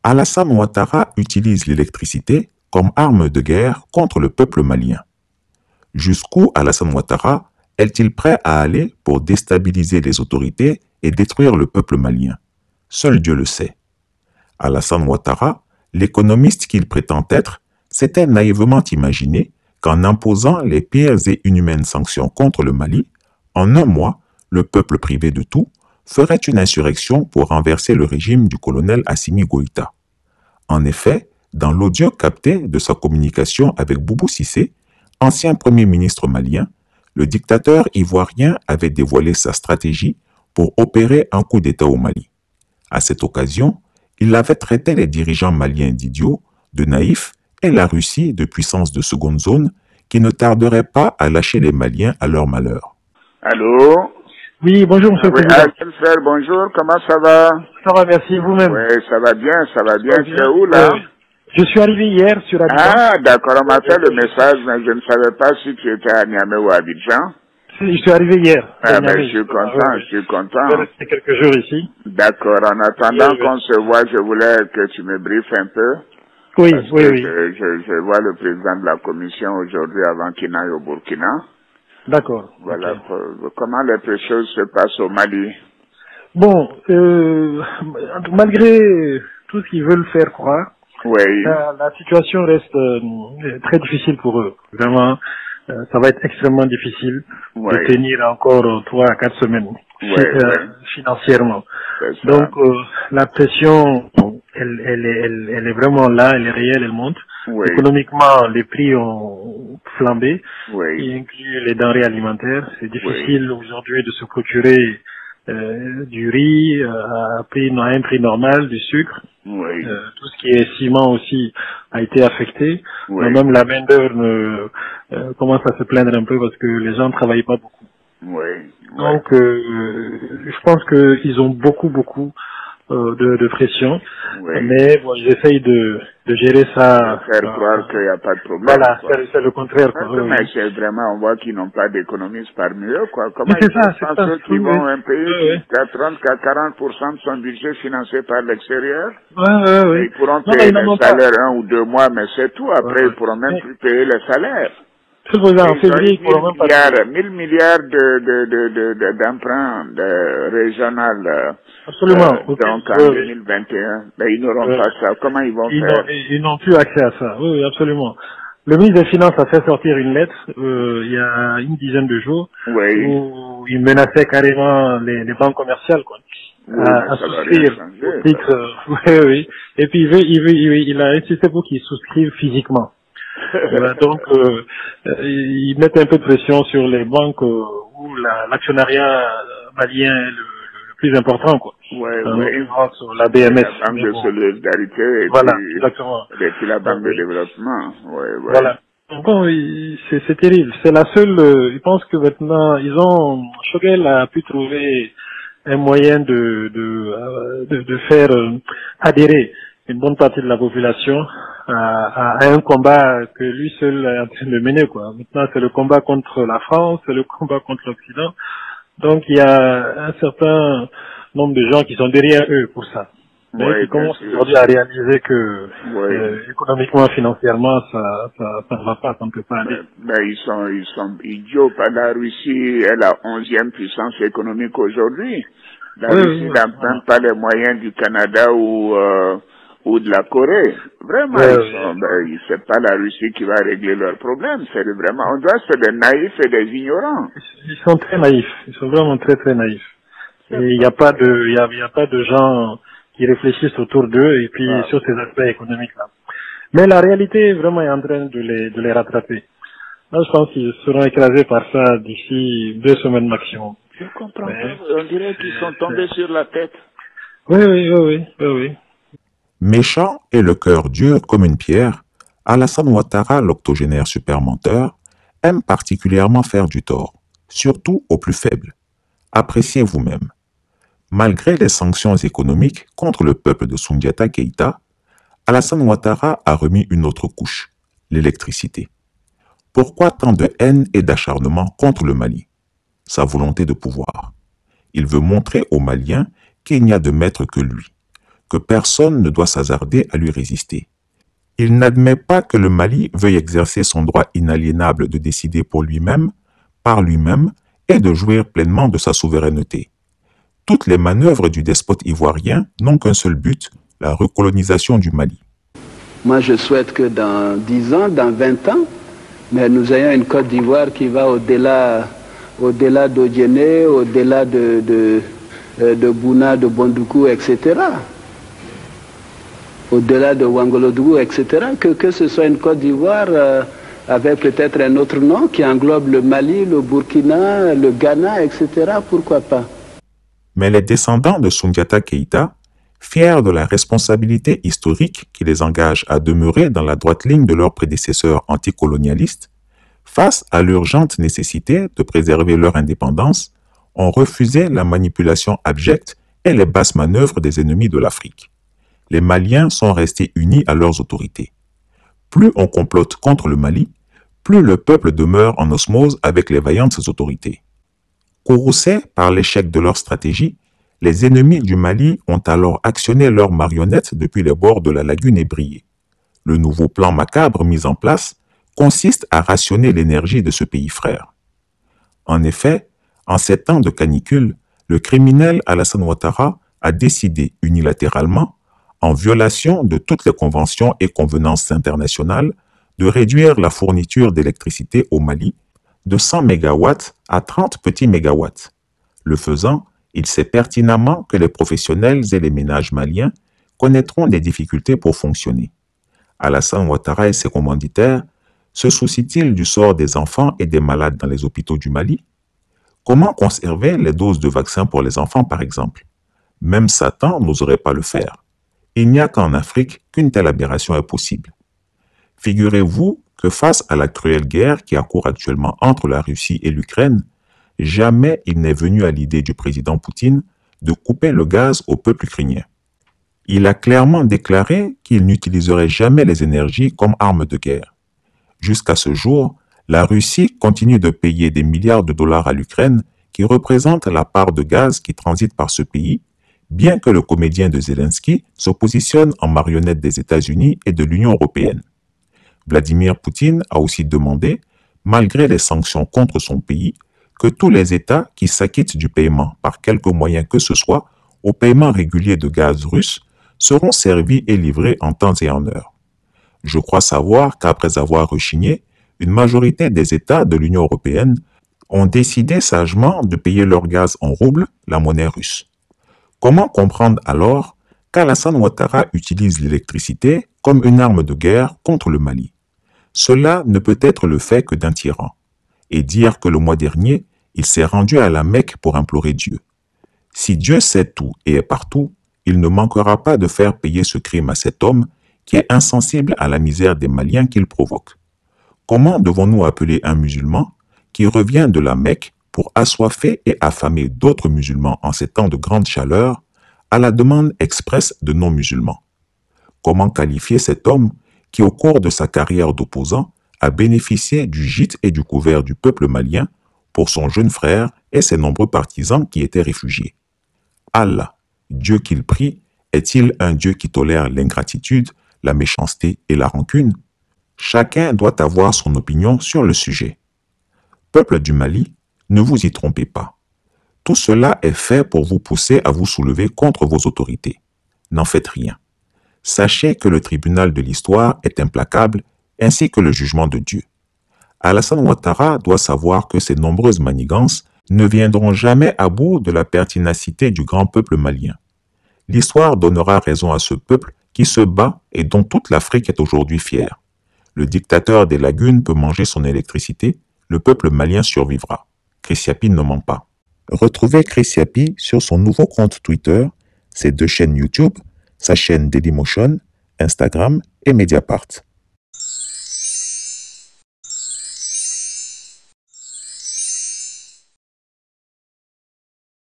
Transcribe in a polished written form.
Alassane Ouattara utilise l'électricité comme arme de guerre contre le peuple malien. Jusqu'où Alassane Ouattara est-il prêt à aller pour déstabiliser les autorités et détruire le peuple malien? Seul Dieu le sait. Alassane Ouattara, l'économiste qu'il prétend être, s'était naïvement imaginé qu'en imposant les pires et inhumaines sanctions contre le Mali, en un mois, le peuple privé de tout ferait une insurrection pour renverser le régime du colonel Assimi Goïta. En effet, dans l'audio capté de sa communication avec Boubou Cissé, ancien premier ministre malien, le dictateur ivoirien avait dévoilé sa stratégie pour opérer un coup d'État au Mali. À cette occasion, il avait traité les dirigeants maliens d'idiots, de naïfs et la Russie de puissance de seconde zone qui ne tarderait pas à lâcher les Maliens à leur malheur. Allô? Oui, bonjour Monsieur le Oui, Président. frère, bonjour, comment ça va? Ça va, merci, vous-même. Oui, ça va bien, ça va bien. Tu es où là? Je suis arrivé hier sur Abidjan. Ah, d'accord, on m'a fait le message, mais je ne savais pas si tu étais à Niamey ou à Abidjan. Je suis arrivé hier. Ah, mais je suis content, je suis content. Je vais rester quelques jours ici. D'accord, en attendant qu'on se voit, je voulais que tu me briefes un peu. Oui, Parce oui, que oui. Je vois le président de la commission aujourd'hui avant qu'il n'aille au Burkina. D'accord. Voilà, Ok. comment les choses se passent au Mali? Bon, malgré tout ce qu'ils veulent faire croire, Oui, la situation reste très difficile pour eux. Vraiment, ça va être extrêmement difficile oui, de tenir encore 3 à 4 semaines oui, oui, financièrement. c'est ça. Donc, la pression, elle est vraiment là, elle est réelle, elle monte. Oui, Économiquement, les prix ont flambé, oui, y inclut les denrées alimentaires. C'est difficile aujourd'hui de se procurer du riz à un prix normal, du sucre. oui, Tout ce qui est ciment aussi a été affecté. oui, Même la main d'œuvre commence à se plaindre un peu parce que les gens ne travaillent pas beaucoup. oui, Donc, je pense qu'ils ont beaucoup de pression, oui. mais bon, ils essayent de gérer ça. Faire croire qu'il n'y a pas de problème. Voilà, Quoi. c'est le contraire. Quoi. Mais c'est vraiment, on voit qu'ils n'ont pas d'économistes parmi eux, quoi. Comment Mais c'est ça, c'est ça. ceux qui vont un pays Oui. qui a 30 à 40% de son budget financé par l'extérieur? Oui. Ils pourront Non, payer ils n'en les ont pas. salaires 1 ou 2 mois, mais c'est tout. Après, ils pourront même plus payer les salaires. C'est pour ça, en février, ils pourront même pas. 1000 milliards d'emprunts régional. Absolument. Donc en 2021, ben, ils n'auront pas ça. Comment ils vont faire? Ils n'ont plus accès à ça. Oui, absolument. Le ministre des Finances a fait sortir une lettre il y a une dizaine de jours où il menaçait carrément les banques commerciales quoi, à souscrire au titre. Oui. Et puis il a insisté pour qu'ils souscrivent physiquement. Donc ils mettent un peu de pression sur les banques où l'actionnariat malien est le plus important quoi. Sur la BMS, la banque de solidarité et voilà, puis, exactement. Et puis la banque de développement. Voilà. Bon, c'est terrible. C'est la seule. Je pense que maintenant Choguel a pu trouver un moyen de faire adhérer une bonne partie de la population à un combat que lui seul est en train de mener quoi. Maintenant, c'est le combat contre la France, c'est le combat contre l'Occident. Donc il y a un certain nombre de gens qui sont derrière eux pour ça. Mais qui commencent aujourd'hui à réaliser que économiquement, financièrement, ça ne va pas, ça ne peut pas aller. Mais ils sont idiots. La Russie est la 11e puissance économique aujourd'hui. La Russie n'a même pas les moyens du Canada ou de la Corée. Vraiment, c'est pas la Russie qui va régler leurs problèmes. C'est vraiment, on doit être des naïfs et des ignorants. Ils sont très naïfs. Ils sont vraiment très très naïfs. Et il n'y a pas de gens qui réfléchissent autour d'eux et puis sur ces aspects économiques-là. Mais la réalité vraiment est en train de les rattraper. Là, je pense qu'ils seront écrasés par ça d'ici 2 semaines maximum. Je comprends pas. On dirait qu'ils sont tombés sur la tête. Oui. Méchant et le cœur dur comme une pierre, Alassane Ouattara, l'octogénaire super menteur, aime particulièrement faire du tort, surtout aux plus faibles. Appréciez vous-même. Malgré les sanctions économiques contre le peuple de Soundiata Keïta, Alassane Ouattara a remis une autre couche, l'électricité. Pourquoi tant de haine et d'acharnement contre le Mali? Sa volonté de pouvoir. Il veut montrer aux Maliens qu'il n'y a de maître que lui. que personne ne doit s'hasarder à lui résister. Il n'admet pas que le Mali veuille exercer son droit inaliénable de décider pour lui-même, par lui-même, et de jouir pleinement de sa souveraineté. Toutes les manœuvres du despote ivoirien n'ont qu'un seul but, la recolonisation du Mali. Moi, je souhaite que dans 10 ans, dans 20 ans, mais nous ayons une Côte d'Ivoire qui va au-delà d'Odiéné, au-delà de Bouna, de Bondoukou, etc. Au-delà de Ouangolodougou, etc. Que ce soit une Côte d'Ivoire avec peut-être un autre nom qui englobe le Mali, le Burkina, le Ghana, etc. Pourquoi pas? Mais les descendants de Soundiata Keïta, fiers de la responsabilité historique qui les engage à demeurer dans la droite ligne de leurs prédécesseurs anticolonialistes, face à l'urgente nécessité de préserver leur indépendance, ont refusé la manipulation abjecte et les basses manœuvres des ennemis de l'Afrique. Les Maliens sont restés unis à leurs autorités. Plus on complote contre le Mali, plus le peuple demeure en osmose avec les vaillantes autorités. Courroucés par l'échec de leur stratégie, les ennemis du Mali ont alors actionné leurs marionnettes depuis les bords de la lagune ébriée. Le nouveau plan macabre mis en place consiste à rationner l'énergie de ce pays frère. En effet, en ces temps de canicule, le criminel Alassane Ouattara a décidé unilatéralement, en violation de toutes les conventions et convenances internationales, de réduire la fourniture d'électricité au Mali de 100 MW à 30 petits mégawatts. Le faisant, il sait pertinemment que les professionnels et les ménages maliens connaîtront des difficultés pour fonctionner. Alassane Ouattara et ses commanditaires se soucient-ils du sort des enfants et des malades dans les hôpitaux du Mali? Comment conserver les doses de vaccins pour les enfants, par exemple? Même Satan n'oserait pas le faire. Il n'y a qu'en Afrique qu'une telle aberration est possible. Figurez-vous que face à la cruelle guerre qui accourt actuellement entre la Russie et l'Ukraine, jamais il n'est venu à l'idée du président Poutine de couper le gaz au peuple ukrainien. Il a clairement déclaré qu'il n'utiliserait jamais les énergies comme arme de guerre. Jusqu'à ce jour, la Russie continue de payer des milliards de dollars à l'Ukraine qui représente la part de gaz qui transite par ce pays, bien que le comédien de Zelensky se positionne en marionnette des États-Unis et de l'Union européenne. Vladimir Poutine a aussi demandé, malgré les sanctions contre son pays, que tous les États qui s'acquittent du paiement par quelque moyen que ce soit au paiement régulier de gaz russe seront servis et livrés en temps et en heure. Je crois savoir qu'après avoir rechigné, une majorité des États de l'Union européenne ont décidé sagement de payer leur gaz en roubles, la monnaie russe. Comment comprendre alors qu'Alassane Ouattara utilise l'électricité comme une arme de guerre contre le Mali? Cela ne peut être le fait que d'un tyran. Et dire que le mois dernier, il s'est rendu à la Mecque pour implorer Dieu. Si Dieu sait tout et est partout, il ne manquera pas de faire payer ce crime à cet homme qui est insensible à la misère des Maliens qu'il provoque. Comment devons-nous appeler un musulman qui revient de la Mecque pour assoiffer et affamer d'autres musulmans en ces temps de grande chaleur à la demande expresse de non-musulmans? Comment qualifier cet homme qui, au cours de sa carrière d'opposant, a bénéficié du gîte et du couvert du peuple malien pour son jeune frère et ses nombreux partisans qui étaient réfugiés? Allah, Dieu qu'il prie, est-il un Dieu qui tolère l'ingratitude, la méchanceté et la rancune? Chacun doit avoir son opinion sur le sujet. Peuple du Mali, ne vous y trompez pas. Tout cela est fait pour vous pousser à vous soulever contre vos autorités. N'en faites rien. Sachez que le tribunal de l'histoire est implacable, ainsi que le jugement de Dieu. Alassane Ouattara doit savoir que ces nombreuses manigances ne viendront jamais à bout de la pertinacité du grand peuple malien. L'histoire donnera raison à ce peuple qui se bat et dont toute l'Afrique est aujourd'hui fière. Le dictateur des lagunes peut manger son électricité, le peuple malien survivra. Chris Yapi ne ment pas. Retrouvez Chris Yapi sur son nouveau compte Twitter, ses 2 chaînes YouTube, sa chaîne Dailymotion, Instagram et Mediapart.